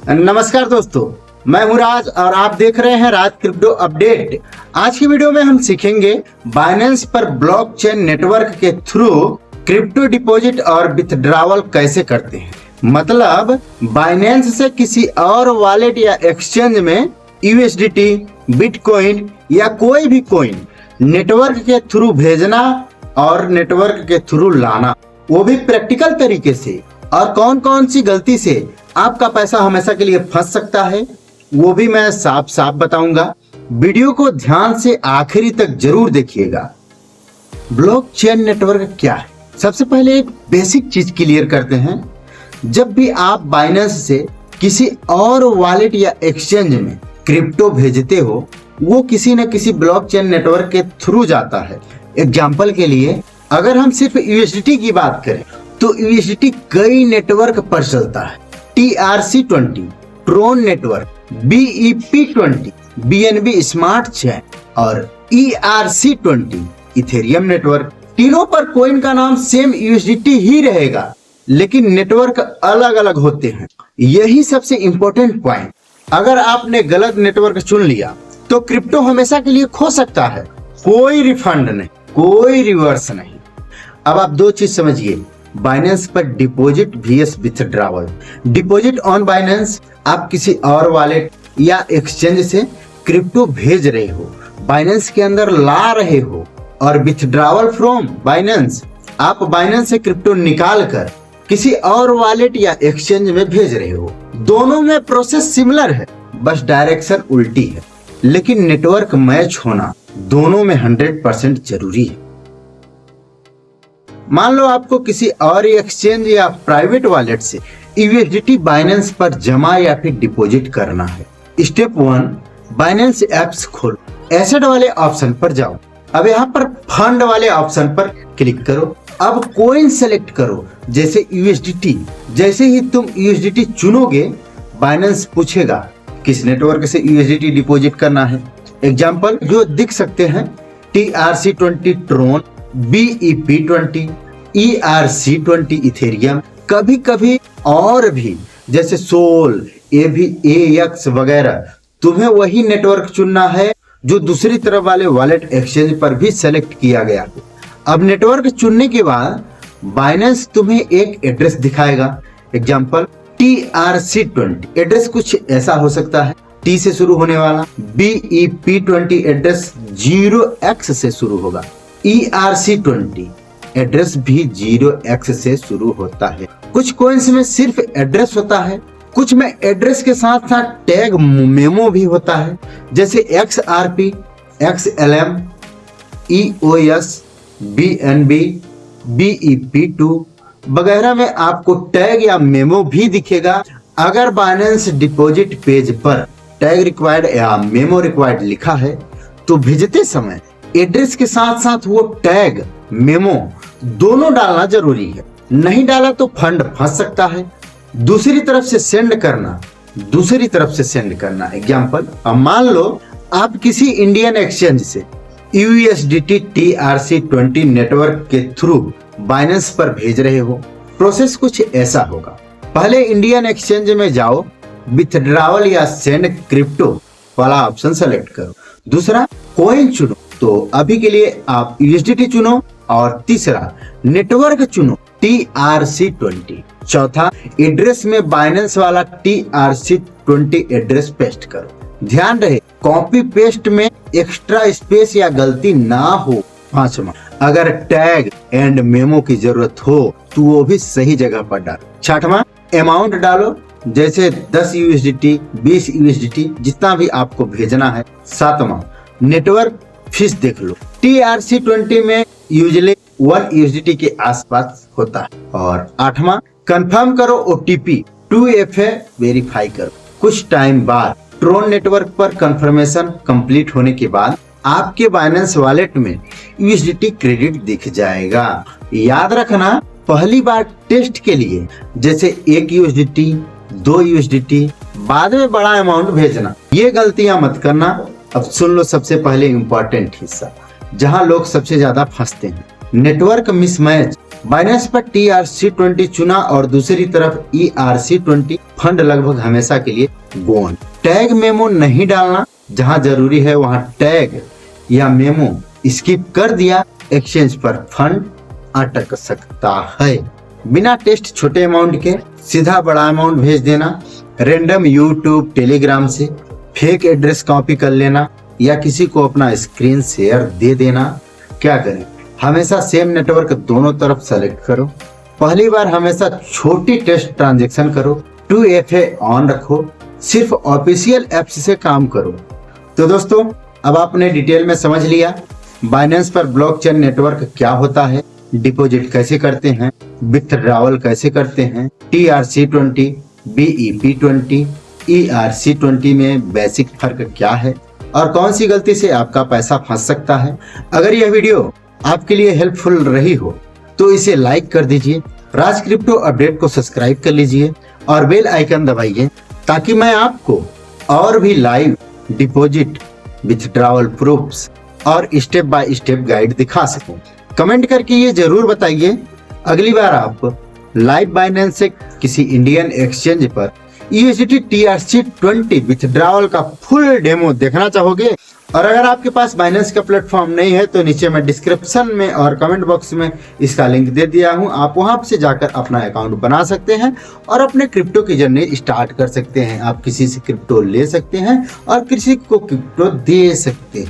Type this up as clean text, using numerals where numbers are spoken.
नमस्कार दोस्तों, मैं हूं राज और आप देख रहे हैं राज क्रिप्टो अपडेट। आज की वीडियो में हम सीखेंगे बाइनेंस पर ब्लॉकचेन नेटवर्क के थ्रू क्रिप्टो डिपॉजिट और विथड्रॉवल कैसे करते हैं। मतलब बाइनेंस से किसी और वॉलेट या एक्सचेंज में यूएसडीटी, बिटकॉइन या कोई भी कॉइन नेटवर्क के थ्रू भेजना और नेटवर्क के थ्रू लाना, वो भी प्रैक्टिकल तरीके से। और कौन कौन सी गलती से आपका पैसा हमेशा के लिए फंस सकता है वो भी मैं साफ साफ बताऊंगा। वीडियो को ध्यान से आखिरी तक जरूर देखिएगा। ब्लॉकचेन नेटवर्क क्या है? सबसे पहले एक बेसिक चीज क्लियर करते हैं। जब भी आप बाइनेंस से किसी और वॉलेट या एक्सचेंज में क्रिप्टो भेजते हो, वो किसी न किसी ब्लॉकचेन नेटवर्क के थ्रू जाता है। एग्जाम्पल के लिए अगर हम सिर्फ यूएसडीटी की बात करें तो यूएसडीटी कई नेटवर्क पर चलता है। TRC20 Tron network, BEP20 BNB smart chain और ERC20 इथेरियम नेटवर्क। तीनों पर कॉइन का नाम सेम यूएसडीटी ही रहेगा, लेकिन नेटवर्क अलग अलग होते हैं। यही सबसे इंपॉर्टेंट पॉइंट। अगर आपने गलत नेटवर्क चुन लिया तो क्रिप्टो हमेशा के लिए खो सकता है। कोई रिफंड नहीं, कोई रिवर्स नहीं। अब आप दो चीज समझिए, बाइनेंस पर deposit vs withdrawal. Deposit on Binance, आप किसी और वॉलेट या एक्सचेंज से क्रिप्टो भेज रहे हो, बाइनेंस के अंदर ला रहे हो। और विथड्रॉवल फ्रॉम बाइनेंस, आप बाइनेंस से क्रिप्टो निकाल कर किसी और वॉलेट या एक्सचेंज में भेज रहे हो। दोनों में प्रोसेस सिमिलर है, बस डायरेक्शन उल्टी है। लेकिन नेटवर्क मैच होना दोनों में 100% जरूरी है। मान लो आपको किसी और एक्सचेंज या प्राइवेट वॉलेट से यूएसडीटी बाइनेंस पर जमा या फिर डिपॉजिट करना है। स्टेप 1, बाइनेंस ऐप्स खोलो, एसेट वाले ऑप्शन पर जाओ। अब यहाँ पर फंड वाले ऑप्शन पर क्लिक करो। अब कॉइन सेलेक्ट करो, जैसे यूएसडीटी। जैसे ही तुम यूएसडीटी चुनोगे, बाइनेंस पूछेगा किस नेटवर्क से यूएसडीटी डिपॉजिट करना है। एग्जाम्पल जो दिख सकते हैं, TRC20 ट्रोन, BEP20, ERC20 इथेरियम, कभी कभी और भी जैसे सोल, AVAX वगैरह। तुम्हें वही नेटवर्क चुनना है जो दूसरी तरफ वाले वॉलेट एक्सचेंज पर भी सेलेक्ट किया गया। अब नेटवर्क चुनने के बाद बाइनेंस तुम्हें एक एड्रेस दिखाएगा। एग्जाम्पल TRC20 एड्रेस कुछ ऐसा हो सकता है, T से शुरू होने वाला। BEP20 एड्रेस 0x से शुरू होगा। ERC20 एड्रेस भी 0x से शुरू होता है। कुछ कॉइन्स में सिर्फ एड्रेस होता है, कुछ में एड्रेस के साथ साथ टैग मेमो भी होता है, जैसे XRP, XLM, EOS, BNB, BEP2 वगैरह में आपको टैग या मेमो भी दिखेगा। अगर बाइनेंस डिपॉजिट पेज पर टैग रिक्वायर्ड या मेमो रिक्वायर्ड लिखा है तो भेजते समय एड्रेस के साथ साथ वो टैग, मेमो दोनों डालना जरूरी है। नहीं डाला तो फंड फंस सकता है। दूसरी तरफ से सेंड करना। एग्जाम्पल, अब मान लो आप किसी इंडियन एक्सचेंज से यूएसडीटी TRC20 नेटवर्क के थ्रू बाइनेंस पर भेज रहे हो। प्रोसेस कुछ ऐसा होगा। पहले इंडियन एक्सचेंज में जाओ, विथड्रॉवल या सेंड क्रिप्टो वाला ऑप्शन सेलेक्ट करो। दूसरा, कॉइन चुनो, तो अभी के लिए आप यूएसडीटी चुनो। और तीसरा, नेटवर्क चुनो, TRC20। चौथा, एड्रेस में बाइनेंस वाला TRC20 एड्रेस पेस्ट करो। ध्यान रहे, कॉपी पेस्ट में एक्स्ट्रा स्पेस या गलती ना हो। पांचवा, अगर टैग एंड मेमो की जरूरत हो तो वो भी सही जगह पर डालो। छठवां, अमाउंट डालो, जैसे 10 USDT, 20 USDT, जितना भी आपको भेजना है। सातवां, नेटवर्क फीस देख लो। TRC20 में यूजुअली 1 USDT के आसपास होता है। और आठवां, कंफर्म करो OTP 2FA वेरीफाई करो। कुछ टाइम बाद ट्रोन नेटवर्क पर कंफर्मेशन कंप्लीट होने के बाद आपके बाइनेंस वॉलेट में USDT क्रेडिट दिख जाएगा। याद रखना, पहली बार टेस्ट के लिए जैसे 1 USDT, 2 USDT, बाद में बड़ा अमाउंट भेजना, ये गलतियां मत करना। अब सुन लो सबसे पहले इम्पोर्टेंट हिस्सा, जहां लोग सबसे ज्यादा फंसते हैं। नेटवर्क मिसमैच, बाइनेंस पर TRC20 चुना और दूसरी तरफ ERC20, फंड लगभग हमेशा के लिए गोन। टैग मेमो नहीं डालना, जहां जरूरी है वहां टैग या मेमो स्किप कर दिया, एक्सचेंज पर फंड अटक सकता है। बिना टेस्ट छोटे अमाउंट के सीधा बड़ा अमाउंट भेज देना, रैंडम यूट्यूब टेलीग्राम से फेक एड्रेस कॉपी कर लेना या किसी को अपना स्क्रीन शेयर दे देना। क्या करें, हमेशा सेम नेटवर्क दोनों तरफ सेलेक्ट करो। पहली बार हमेशा छोटी टेस्ट ट्रांजैक्शन करो। 2FA ऑन रखो, सिर्फ ऑफिशियल ऐप्स से काम करो। तो दोस्तों, अब आपने डिटेल में समझ लिया बाइनेंस पर ब्लॉकचेन नेटवर्क क्या होता है, डिपॉजिट कैसे करते हैं, विथड्रॉवल कैसे करते हैं, TRC20, BEP20, ERC20 में बेसिक फर्क क्या है और कौन सी गलती से आपका पैसा फंस सकता है। अगर यह वीडियो आपके लिए हेल्पफुल रही हो तो इसे लाइक कर दीजिए, राज क्रिप्टो अपडेट को सब्सक्राइब कर लीजिए और बेल आइकन दबाइए ताकि मैं आपको और भी लाइव डिपॉजिट, विथड्रॉवल प्रूफ्स और स्टेप बाय स्टेप गाइड दिखा सकूं। कमेंट करके ये जरूर बताइए अगली बार आप लाइव बाइनेंस से किसी इंडियन एक्सचेंज पर USDT TRC20 विथड्रॉवल का फुल डेमो देखना चाहोगे। और अगर आपके पास बाइनेंस का प्लेटफॉर्म नहीं है तो नीचे मैं डिस्क्रिप्शन में और कमेंट बॉक्स में इसका लिंक दे दिया हूं, आप वहां से जाकर अपना अकाउंट बना सकते हैं और अपने क्रिप्टो की जर्नी स्टार्ट कर सकते हैं। आप किसी से क्रिप्टो ले सकते हैं और किसी को क्रिप्टो दे सकते हैं।